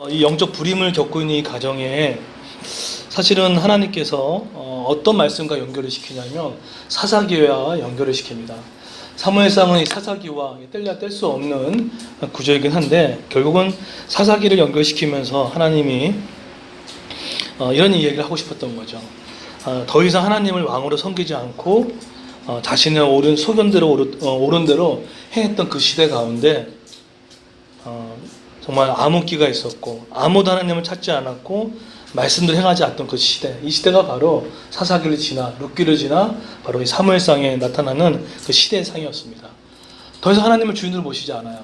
이 영적 불임을 겪고 있는 이 가정에 사실은 하나님께서 어떤 말씀과 연결을 시키냐면 사사기와 연결을 시킵니다. 사무엘상은 이 사사기와 뗄래야 뗄 수 없는 구조이긴 한데 결국은 사사기를 연결시키면서 하나님이 이런 이야기를 하고 싶었던 거죠. 더 이상 하나님을 왕으로 섬기지 않고 자신의 옳은 소견대로 옳은 대로 행했던 그 시대 가운데 정말 암흑기가 있었고 아무도 하나님을 찾지 않았고 말씀들 행하지 않던 그 시대, 이 시대가 바로 사사기를 지나 룻기를 지나 바로 이 사무엘상에 나타나는 그 시대의 상이었습니다. 더 이상 하나님을 주인으로 모시지 않아요.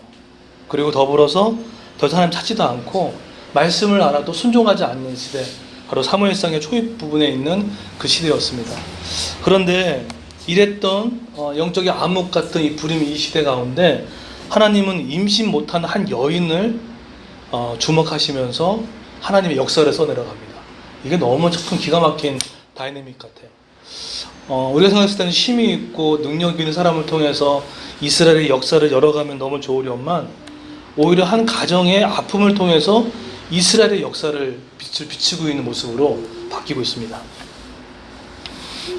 그리고 더불어서 더 이상 하나님 찾지도 않고 말씀을 알아도 순종하지 않는 시대, 바로 사무엘상의 초입 부분에 있는 그 시대였습니다. 그런데 이랬던 영적인 암흑 같은 이 불임 이 시대 가운데 하나님은 임신 못한 한 여인을 주목하시면서 하나님의 역사를 써내려갑니다. 이게 너무 참 기가 막힌 다이내믹 같아요. 우리가 생각했을 때는 힘이 있고 능력 있는 사람을 통해서 이스라엘의 역사를 열어가면 너무 좋으련만 오히려 한 가정의 아픔을 통해서 이스라엘의 역사를 빛을 비추고 있는 모습으로 바뀌고 있습니다.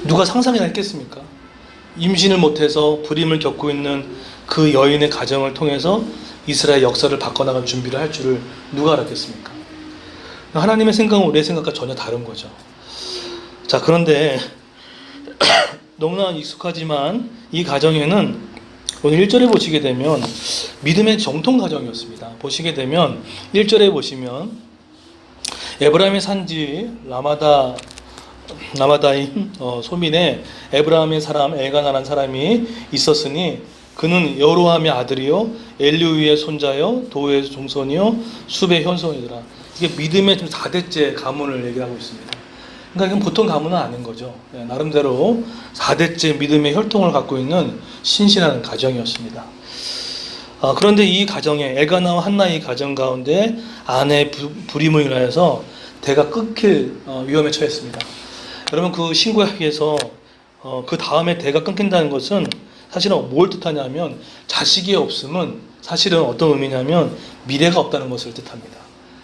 누가 상상이나 했겠습니까? 임신을 못해서 불임을 겪고 있는 그 여인의 가정을 통해서 이스라엘 역사를 바꿔나갈 준비를 할 줄을 누가 알았겠습니까? 하나님의 생각은 우리의 생각과 전혀 다른 거죠. 자, 그런데 너무나 익숙하지만 이 가정에는 오늘 1절에 보시게 되면 믿음의 정통 가정이었습니다. 보시게 되면 1절에 보시면 에브라임의 산지 라마다임 소민에 에브라임의 사람 엘가나라는 사람이 있었으니 그는 여로함의 아들이요 엘리우의 손자요 도의 종손이요 숲의 현손이더라. 이게 믿음의 좀 4대째 가문을 얘기하고 있습니다. 그러니까 이건 보통 가문은 아닌 거죠. 나름대로 4대째 믿음의 혈통을 갖고 있는 신실한 가정이었습니다. 그런데 이 가정에 엘가나와 한나의 가정 가운데 아내의 불임으로 인하여서 대가 끊길 위험에 처했습니다. 여러분 그 신구약에서 그 다음에 대가 끊긴다는 것은 사실은 뭘 뜻하냐면 자식이 없음은 사실은 어떤 의미냐면 미래가 없다는 것을 뜻합니다.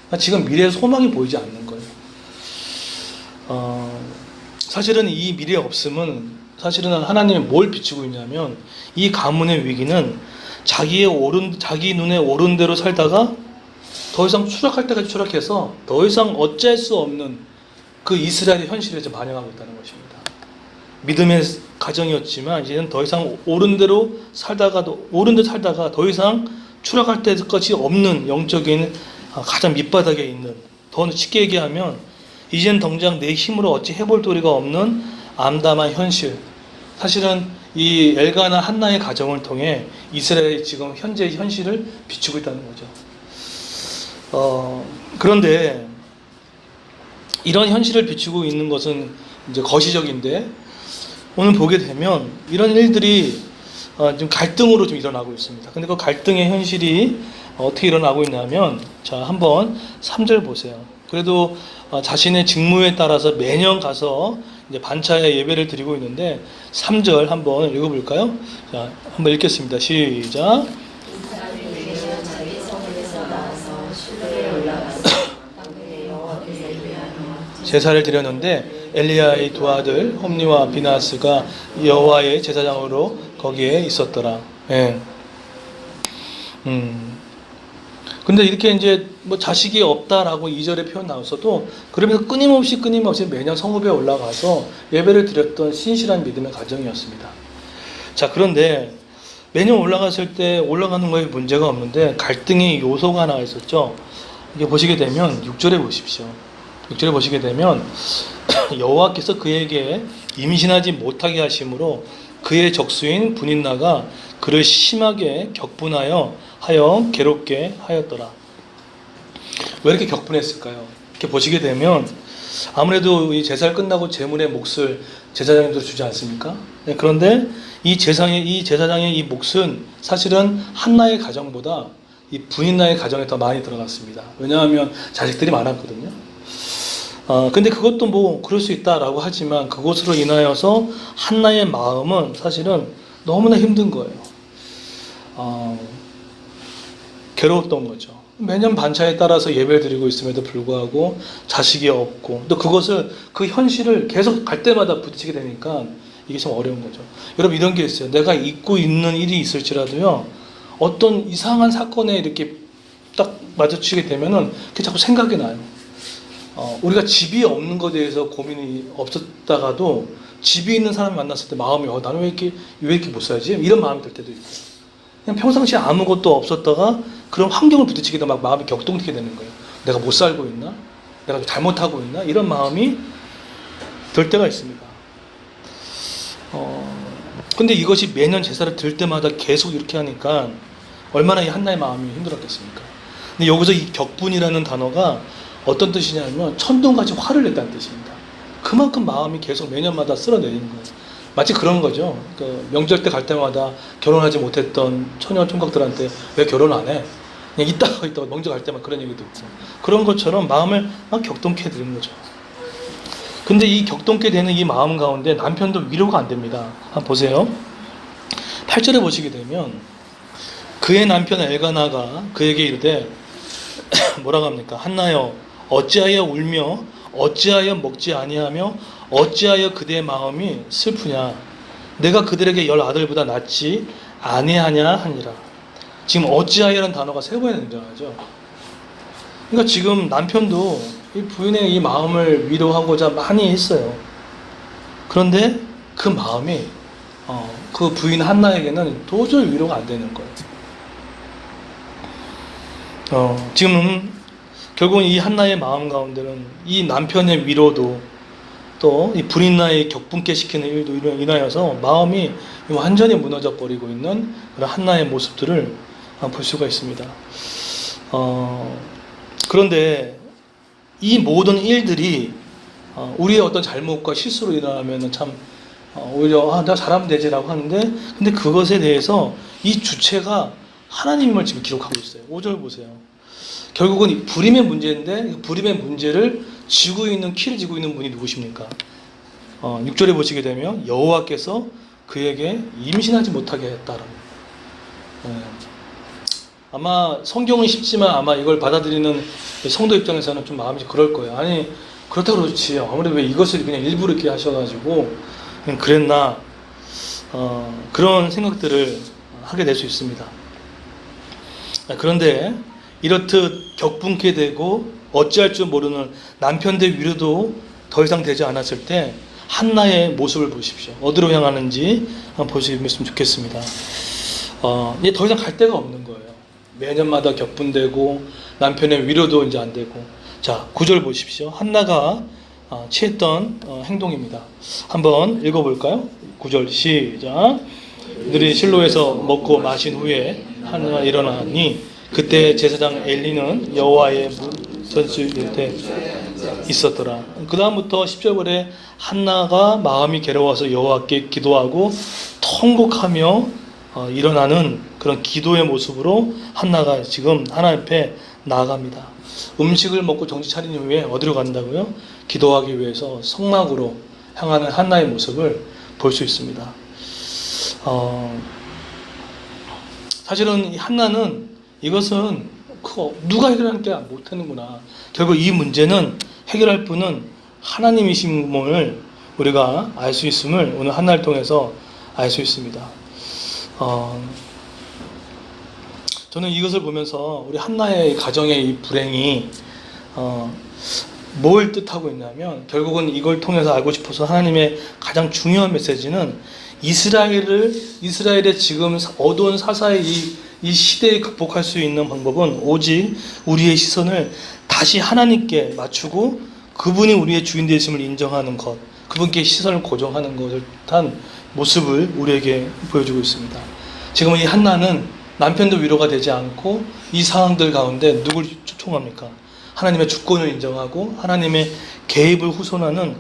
그러니까 지금 미래에 소망이 보이지 않는 거예요. 사실은 이 미래에 없음은 사실은 하나님이 뭘 비추고 있냐면 이 가문의 위기는 자기 눈에 옳은 대로 살다가 더 이상 추락할 때까지 추락해서 더 이상 어찌할 수 없는 그 이스라엘의 현실에 반영하고 있다는 것입니다. 믿음의 가정이었지만 이제는 더 이상 옳은 대로 살다가 더 이상 추락할 때까지 없는 영적인 가장 밑바닥에 있는, 더 쉽게 얘기하면 이젠 당장 내 힘으로 어찌 해볼 도리가 없는 암담한 현실. 사실은 이 엘가나 한나의 가정을 통해 이스라엘의 지금 현재의 현실을 비추고 있다는 거죠. 그런데 이런 현실을 비추고 있는 것은 이제 거시적인데 오늘 보게 되면 이런 일들이 좀 갈등으로 좀 일어나고 있습니다. 근데 그 갈등의 현실이 어떻게 일어나고 있냐면 자, 한번 3절 보세요. 그래도 자신의 직무에 따라서 매년 가서 이제 반차의 예배를 드리고 있는데 3절 한번 읽어볼까요? 자, 한번 읽겠습니다. 시작. 제사를 드렸는데 엘리야의 두 아들 홈니와 비나스가 여호와의 제사장으로 거기에 있었더라. 예. 근데 이렇게 이제 뭐 자식이 없다라고 2절에 표현 나왔어도 그러면서 끊임없이 매년 성읍에 올라가서 예배를 드렸던 신실한 믿음의 가정이었습니다. 자, 그런데 매년 올라갔을 때 올라가는 거에 문제가 없는데 갈등의 요소가 하나 있었죠. 이게 보시게 되면 6절에 보십시오. 6절에 보시게 되면 여호와께서 그에게 임신하지 못하게 하심으로 그의 적수인 분인나가 그를 심하게 격분하여 괴롭게 하였더라. 왜 이렇게 격분했을까요? 이렇게 보시게 되면 아무래도 이 제사를 끝나고 제물의 몫을 제사장님들 주지 않습니까? 네, 그런데 이 제사장의 이 몫은 사실은 한나의 가정보다 이 분인나의 가정에 더 많이 들어갔습니다. 왜냐하면 자식들이 많았거든요. 근데 그것도 뭐 그럴 수 있다라고 하지만 그것으로 인하여서 한나의 마음은 사실은 너무나 힘든 거예요. 괴로웠던 거죠. 매년 반차에 따라서 예배를 드리고 있음에도 불구하고 자식이 없고 또 그것을 그 현실을 계속 갈 때마다 부딪히게 되니까 이게 참 어려운 거죠. 여러분 이런 게 있어요. 내가 잊고 있는 일이 있을지라도요. 어떤 이상한 사건에 이렇게 딱 마주치게 되면은 그게 자꾸 생각이 나요. 우리가 집이 없는 것에 대해서 고민이 없었다가도 집이 있는 사람을 만났을 때 마음이 나는 왜 이렇게 못 살지? 이런 마음이 들 때도 있고 그냥 평상시에 아무것도 없었다가 그런 환경을 부딪히게 되면 막 마음이 격동되게 되는 거예요. 내가 못 살고 있나? 내가 잘못하고 있나? 이런 마음이 들 때가 있습니다. 근데 이것이 매년 제사를 드릴 때마다 계속 이렇게 하니까 얼마나 이 한나의 마음이 힘들었겠습니까? 근데 여기서 이 격분이라는 단어가 어떤 뜻이냐면 천둥같이 화를 냈다는 뜻입니다. 그만큼 마음이 계속 매년마다 쓸어내리는 거예요. 마치 그런 거죠. 그 명절 때 갈 때마다 결혼하지 못했던 처녀 총각들한테 왜 결혼 안 해? 그냥 있다가 명절 갈 때만 그런 얘기 듣고 그런 것처럼 마음을 막 격동케 되는 거죠. 근데 이 격동케 되는 이 마음 가운데 남편도 위로가 안 됩니다. 한번 보세요. 8절에 보시게 되면 그의 남편 엘가나가 그에게 이르되 뭐라고 합니까? 한나여 어찌하여 울며 어찌하여 먹지 아니하며 어찌하여 그대의 마음이 슬프냐? 내가 그들에게 10 아들보다 낫지 아니하냐 하니라. 지금 어찌하여라는 단어가 3번이나 등장하죠. 그러니까 지금 남편도 이 부인의 이 마음을 위로하고자 많이 했어요. 그런데 그 마음이 그 부인 한나에게는 도저히 위로가 안 되는 거예요. 지금 결국은 이 한나의 마음 가운데는 이 남편의 위로도 또 이 불인나의 격분케 시키는 일도 인하여서 마음이 완전히 무너져 버리고 있는 그런 한나의 모습들을 볼 수가 있습니다. 그런데 이 모든 일들이 우리의 어떤 잘못과 실수로 일어나면 참 오히려 내가 잘하면 되지라고 하는데 근데 그것에 대해서 이 주체가 하나님을 지금 기록하고 있어요. 5절 보세요. 결국은 이 불임의 문제인데 이 불임의 문제를 쥐고 있는 키를 쥐고 있는 분이 누구십니까? 6절에 보시게 되면 여호와께서 그에게 임신하지 못하게 했다라고. 아마 성경은 쉽지만 아마 이걸 받아들이는 성도 입장에서는 좀 마음이 그럴 거예요. 아니 그렇다고 그렇지 아무래도 왜 이것을 그냥 일부러 이렇게 하셔가지고 그냥 그랬나 그런 생각들을 하게 될 수 있습니다. 그런데 이렇듯 격분케 되고 어찌할 줄 모르는 남편들 위로도 더 이상 되지 않았을 때 한나의 모습을 보십시오. 어디로 향하는지 한번 보시면 좋겠습니다. 이제 더 이상 갈 데가 없는 거예요. 매년마다 격분되고 남편의 위로도 이제 안 되고. 자, 9절 보십시오. 한나가 취했던 행동입니다. 한번 읽어볼까요? 9절 시작. 그들이 실로에서 먹고 마신 후에 한나가 일어나니 그때 제사장 엘리는 여호와의 전수 곁에 있었더라. 그 다음부터 10절에 한나가 마음이 괴로워서 여호와께 기도하고 통곡하며 일어나는 그런 기도의 모습으로 한나가 지금 하나님 앞에 나아갑니다. 음식을 먹고 정신 차린 이후에 어디로 간다고요? 기도하기 위해서 성막으로 향하는 한나의 모습을 볼 수 있습니다. 사실은 이 한나는 이것은 누가 해결하는 게 못하는구나. 결국 이 문제는 해결할 분은 하나님이심을 우리가 알 수 있음을 오늘 한나를 통해서 알 수 있습니다. 저는 이것을 보면서 우리 한나의 가정의 이 불행이 뭘 뜻하고 있냐면 결국은 이걸 통해서 알고 싶어서 하나님의 가장 중요한 메시지는 이스라엘의 지금 어두운 사사의 이 시대에 극복할 수 있는 방법은 오직 우리의 시선을 다시 하나님께 맞추고 그분이 우리의 주인 되심을 인정하는 것, 그분께 시선을 고정하는 것을 한 모습을 우리에게 보여주고 있습니다. 지금 이 한나는 남편도 위로가 되지 않고 이 상황들 가운데 누굴 초청합니까? 하나님의 주권을 인정하고 하나님의 개입을 후손하는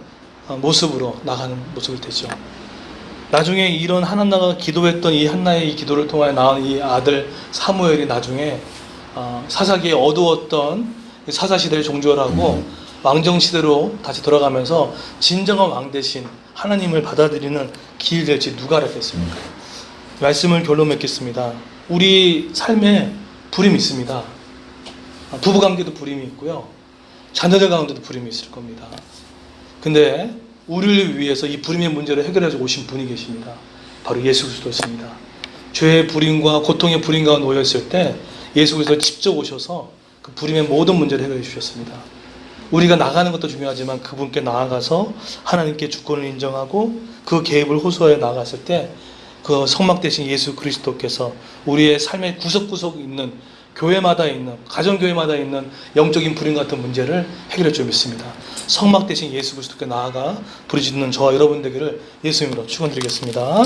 모습으로 나가는 모습이 되죠. 나중에 이런 한나가 기도했던 이 한나의 이 기도를 통하여 낳은 이 아들 사무엘이 나중에 사사기에 어두웠던 사사시대를 종결하고 왕정시대로 다시 돌아가면서 진정한 왕 대신 하나님을 받아들이는 길이 될지 누가 알았겠습니까? 말씀을 결론 맺겠습니다. 우리 삶에 불임이 있습니다. 부부관계도 불임이 있고요. 자녀들 가운데도 불임이 있을 겁니다. 근데 우리를 위해서 이 불임의 문제를 해결해 오신 분이 계십니다. 바로 예수 그리스도였습니다. 죄의 불임과 고통의 불임 가운데 놓여 있을 때 예수 그리스도 직접 오셔서 그 불임의 모든 문제를 해결해 주셨습니다. 우리가 나가는 것도 중요하지만 그분께 나아가서 하나님께 주권을 인정하고 그 개입을 호소하여 나아갔을 때 그 성막 대신 예수 그리스도께서 우리의 삶의 구석구석 있는 교회마다 있는 가정교회마다 있는 영적인 불임 같은 문제를 해결해 줄 믿습니다. 성막 대신 예수 그리스도께 나아가 부르짖는 저와 여러분 되기를 예수 이름으로 축원드리겠습니다.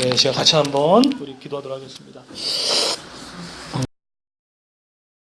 네, 시간 같이 한번 우리 기도하도록 하겠습니다.